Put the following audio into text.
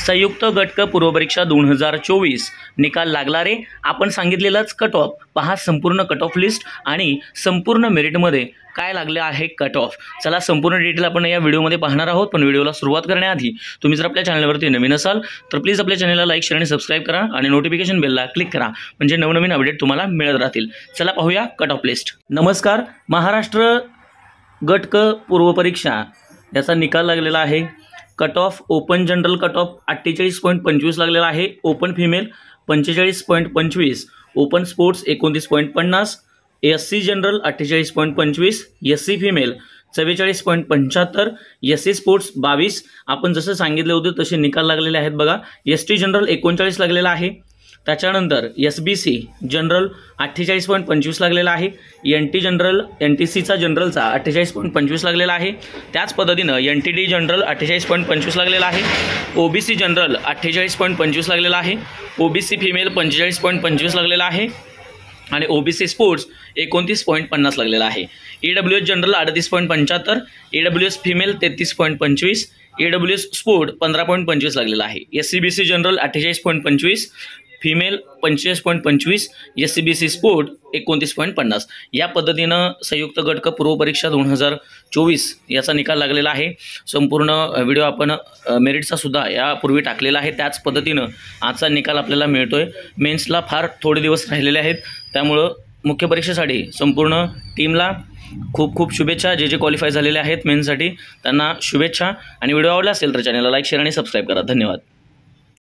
संयुक्त गट क पूर्वपरीक्षा 2024 निकाल लागला रे। आपण सांगितलेलाच कट ऑफ पहा, संपूर्ण कट ऑफ लिस्ट आणि संपूर्ण मेरिटमध्ये काय लागले आहे कट ऑफ। चला संपूर्ण डिटेल आपण या व्हिडिओमध्ये पाहणार आहोत। पण व्हिडिओला सुरुवात करण्याआधी तुम्ही जर आपल्या चॅनलवरती नवीन असाल तर प्लीज आपल्या चॅनलला लाईक शेअर आणि सबस्क्राइब करा आणि नोटिफिकेशन बेलला क्लिक करा, म्हणजे नवनवीन अपडेट तुम्हाला मिळत राहतील। चला पाहूया कट ऑफ लिस्ट। नमस्कार, महाराष्ट्र गट क पूर्वपरीक्षा याचा निकाल लागलेला आहे। Cut off open general cut off 48.25 लागलेला आहे। Open female 45.25, open sports 29.50, SC general 48.25, SC female 44.75, SC sports 22। आपण जसं सांगितलं होतं तसे निकाल लागलेले आहेत बघा। एसटी जनरल 39 लागलेला आहे। त्याच्यानंतर एसबीसी जनरल 48.25 लागलेला आहे। एनटी जनरल एनटीसीचा जनरलचा 48.25 लागलेला आहे। त्याच पद्धतीनं एनटीडी जनरल 48.25 लागलेला आहे। ओबीसी जनरल 48.25 लागलेला आहे। ओबीसी फिमेल 45.25 लागलेला आहे आणि ओबीसी स्पोर्ट्स 29.50 लागलेला आहे। EWS general 38.75, EWS female 33.25, EWS sport 15.25 लागलेला आहे। SCBC general 48.25, female 25.25, SCBC sport 29.50। या पद्धतीनं संयुक्त गट क पूर्वपरीक्षा 2024 याचा निकाल लागलेला आहे। संपूर्ण व्हिडिओ आपण मेरिटचा सुद्धा यापूर्वी टाकलेला आहे। त्याच पद्धतीनं आजचा निकाल आपल्याला मिळतोय। मेन्सला फार थोडे दिवस राहिलेले आहेत, त्यामुळं मुख्य परीक्षेसाठी संपूर्ण टीमला खूप खूप शुभेच्छा। जे क्वालिफाय झालेले आहेत मेन्ससाठी त्यांना शुभेच्छा। आणि व्हिडिओ आवडला असेल तर चॅनलला लाईक शेअर आणि सबस्क्राइब करा। धन्यवाद।